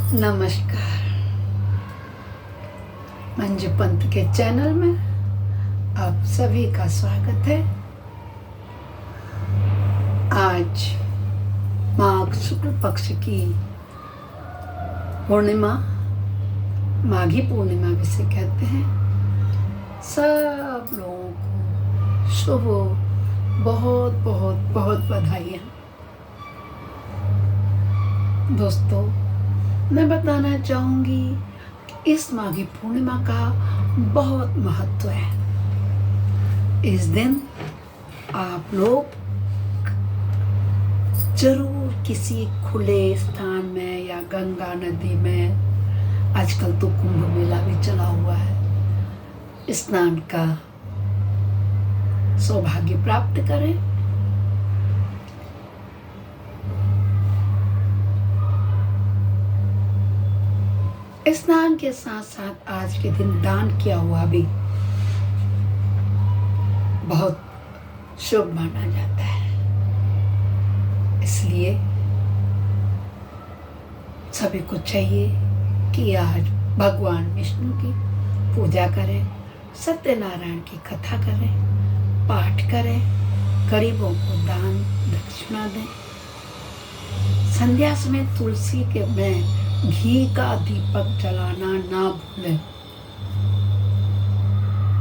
नमस्कार। मंजू पंत के चैनल में आप सभी का स्वागत है। आज माघ शुक्ल पक्ष की पूर्णिमा, माघी पूर्णिमा जिसे कहते हैं, सब लोगों को शुभ बहुत बहुत बहुत बधाइयाँ। दोस्तों, मैं बताना चाहूँगी कि इस माघी पूर्णिमा का बहुत महत्व है। इस दिन आप लोग जरूर किसी खुले स्थान में या गंगा नदी में, आजकल तो कुंभ मेला भी चला हुआ है, स्नान का सौभाग्य प्राप्त करें। स्नान के साथ साथ आज के दिन दान किया हुआ भी बहुत शुभ माना जाता है। इसलिए सभी को चाहिए कि आज भगवान विष्णु की पूजा करें, सत्यनारायण की कथा करें, पाठ करें, गरीबों को दान दक्षिणा दें। संध्या समय तुलसी के में घी का दीपक जलाना ना भूलें।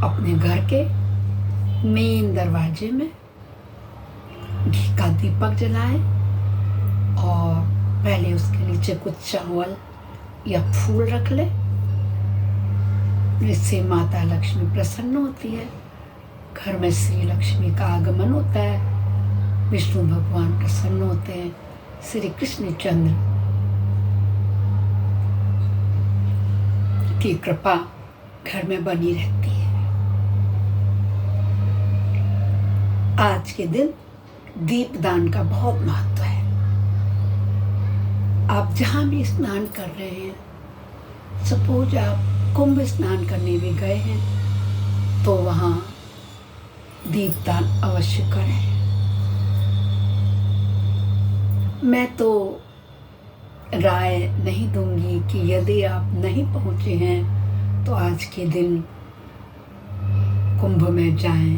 अपने घर के मेन दरवाजे में घी का दीपक जलाएं और पहले उसके नीचे कुछ चावल या फूल रख लें। इससे माता लक्ष्मी प्रसन्न होती है, घर में श्री लक्ष्मी का आगमन होता है, विष्णु भगवान प्रसन्न होते हैं, श्री कृष्ण चंद्र की कृपा घर में बनी रहती है। आज के दिन दीपदान का बहुत महत्व है। आप जहां भी स्नान कर रहे हैं, सपोज आप कुंभ स्नान करने भी गए हैं, तो वहां दीपदान अवश्य करें। मैं तो राय नहीं दूंगी कि यदि आप नहीं पहुंचे हैं तो आज के दिन कुंभ में जाएं।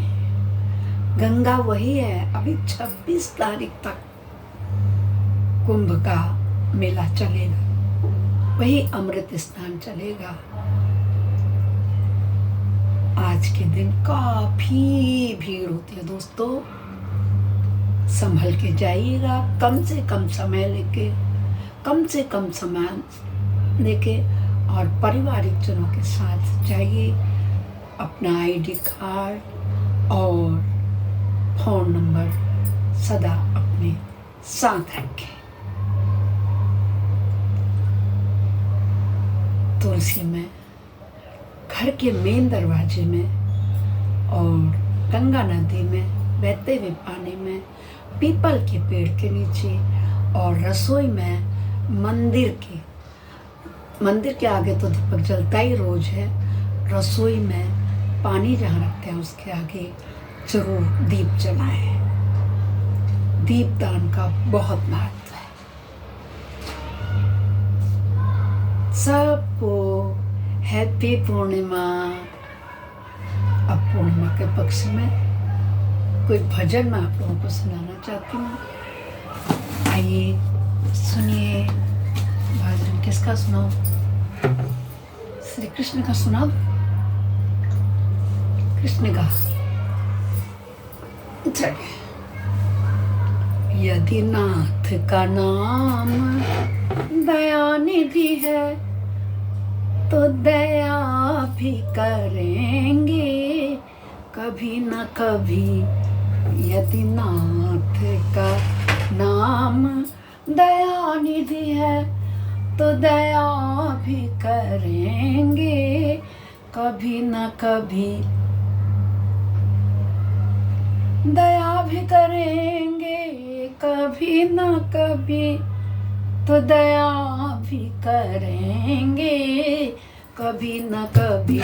गंगा वही है, अभी 26 तारीख तक कुंभ का मेला चलेगा, वही अमृत स्नान चलेगा। आज के दिन काफी भीड़ होती है दोस्तों, संभल के जाइएगा। कम से कम समय लेके और पारिवारिक जनों के साथ जाइए। अपना आईडी कार्ड और फोन नंबर सदा अपने साथ रखें। तुलसी में, घर के मेन दरवाजे में और गंगा नदी में बहते हुए पानी में, पीपल के पेड़ के नीचे और रसोई में, मंदिर के आगे तो दीपक जलता ही रोज है। रसोई में पानी जहाँ रखते हैं उसके आगे जरूर दीप जलाएं। दीपदान का बहुत महत्व है। सबको हैप्पी पूर्णिमा। अब पूर्णिमा के पक्ष में कोई भजन मैं आप लोगों को सुनाना चाहती हूँ। आइए सुनिए। भजन किसका सुनाओ? श्री कृष्ण का सुनाओ। कृष्ण का चलिए। यदि नाथ का नाम दयानिधि है तो दया भी करेंगे कभी न कभी। यदि नाथ का नाम दयानिधि है तो दया भी करेंगे कभी न कभी। दया भी करेंगे कभी न कभी, तो दया भी करेंगे कभी न कभी।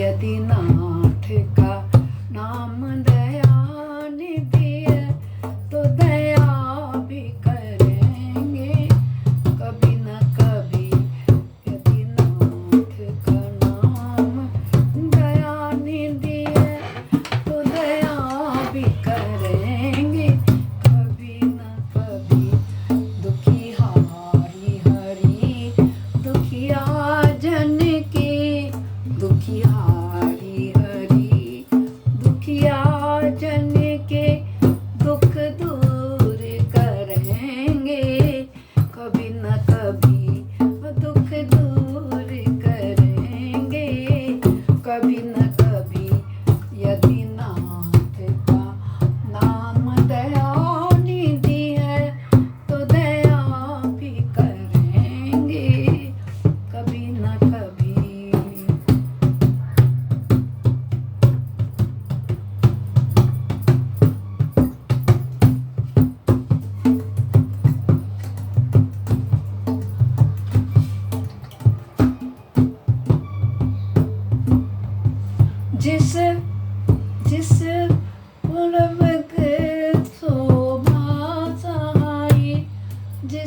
यदि नाथ का नाम दयानिधि है तो दया भी करेंगे कभी न कभी।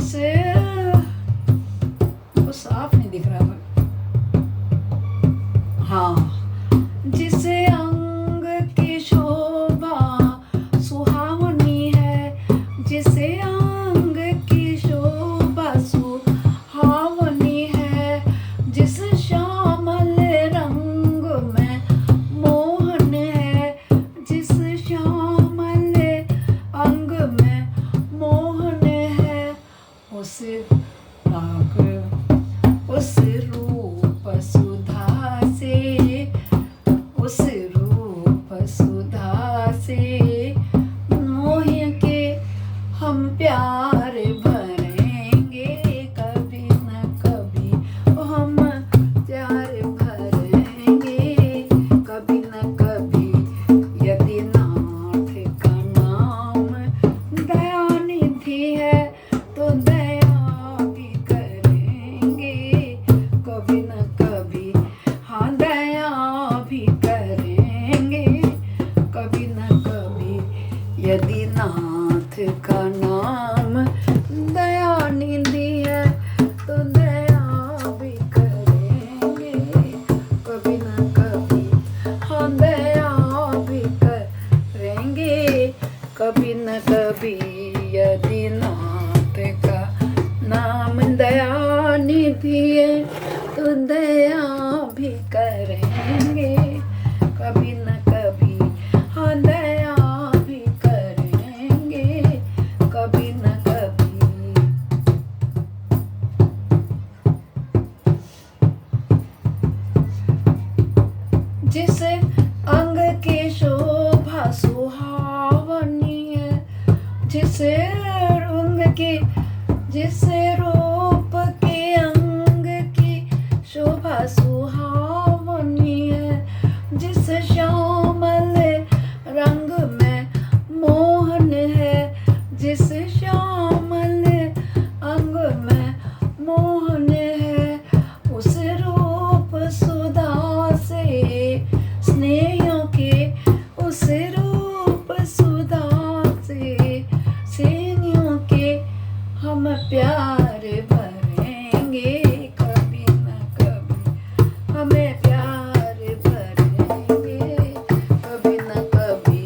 जिसे वो साफ नहीं दिख रहा हाँ, जिसे अंग की शोभा सुहावनी है, जिसे अंग की शोभा सुहावनी है, जिस श्यामल रंग में मोहन है, जिस श्यामल अंग में मोहन है, उस राग उस रूप सुधा से, उस रूप सुधा से मोह के हम प्यार भरेंगे कभी न कभी, हम प्यार भरेंगे कभी न कभी, यदि नाथ का नाम दयानिधि है तो दया भी करेंगे कभी न कभी, हाँ दया भी करेंगे कभी न कभी, यदि नाथ का नाम दयानिधि है तो दया भी करेंगे कभी न कभी, हाँ दया भी करेंगे कभी न कभी, यदि नाथ का नाम दयानिधि है तो दया भी करेंगे कभी न कभी, हाँ दया भी करेंगे कभी न कभी। जिसे अंग की शोभा सुहावनी है, जिसे अंग की जिसे रूप के अंग की शोभा सुहावनी है, जिस श्यामल रंग में मोहन है, जिस श्यामल अंग में मोहन है, उस रूप सुधा से स्नेह के, उस रूप सुधा से स्नेह के हम प्यार भरेंगे कभी न कभी, हमें प्यार भरेंगे कभी न कभी,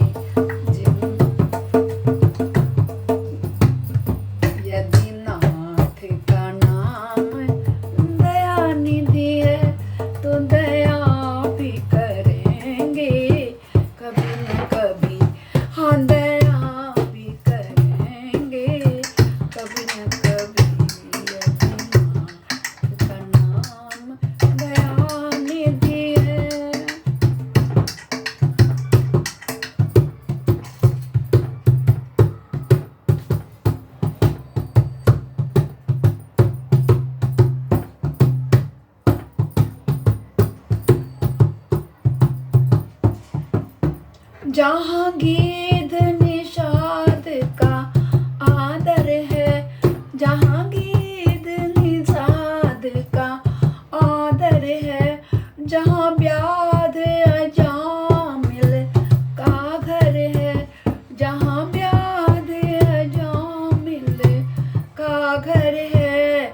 यदि नाथ का नाम दयानिधि है तो दया भी करेंगे कभी न कभी, हाँ दया भी करेंगे कभी न कभी, यदि नाथ का नाम दयानिधि है। जहाँ गीत निषाद का आदर है, जहाँ गीत निषाद का आदर है, जहाँ ब्याध अजामिल का घर है, जहाँ ब्याध अजामिल का घर है,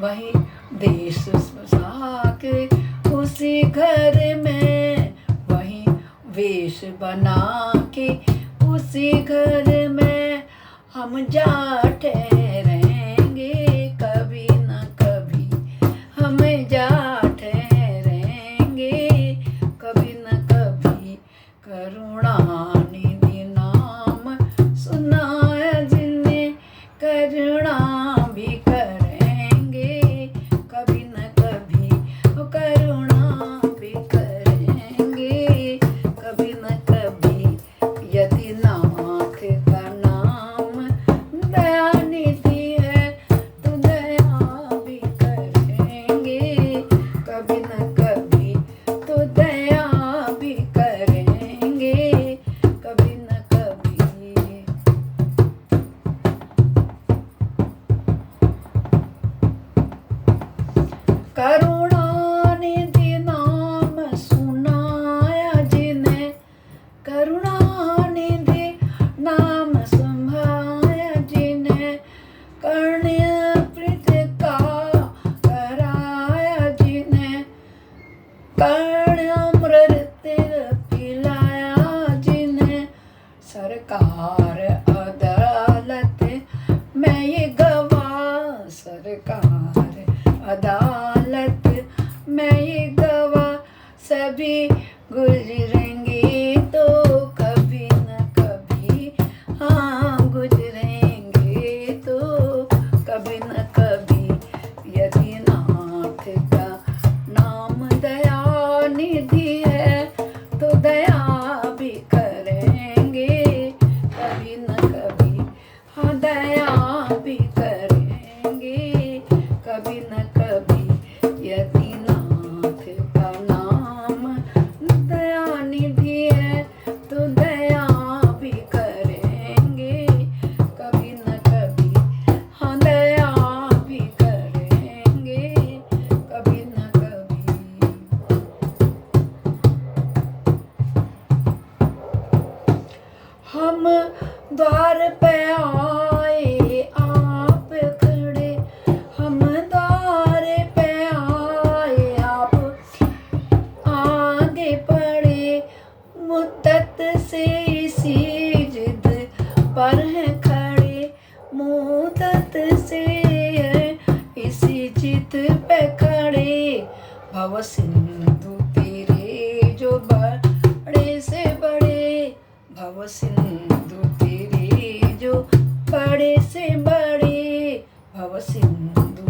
वही देश सुसाक उसी घर में, वही वेश बना के उसी घर में हम जा ठहरेंगे कभी न कभी, हम जा ठहरेंगे कभी न कभी, करुणानिधि नाम सुना जिन्हें करुणा भी करेंगे कभी न कभी, करुणा भी करेंगे कभी न कभी, यदि नाथ का नाम दयानिधि है तो दया भी करेंगे कभी न कभी, तो दया भी करेंगे कभी न कभी। करुणानिधि नाम सुनाया जिन्हें, करुणानिधि नाम संभाया जिन्हें, करुण्य चित पे खड़े, भव सिंधु तेरे जो बड़े से बड़े, भव सिंधु तेरे जो बड़े से बड़े, भव सिंधु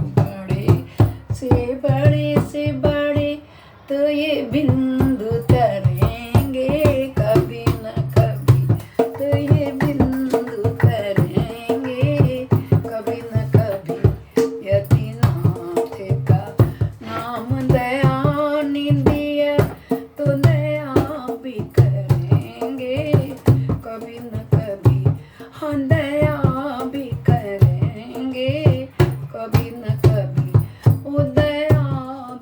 बड़े से बड़े, तो ये बिंदु तरेंगे कभी न कभी, तो ये बिंदु तरेंगे कभी न कभी। यतिनाथ का नाम दयानिधि, तो दया भी करेंगे कभी न कभी, हाँ दया भी करेंगे कभी न कभी, वो दया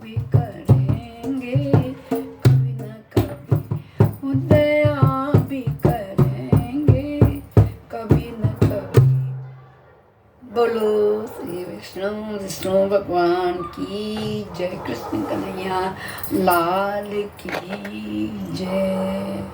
भी करेंगे कभी न कभी, वो दया भी करेंगे कभी न कभी। बोलो श्री विष्णु भगवान की जय, कृष्ण कन्हैया लाल की जय।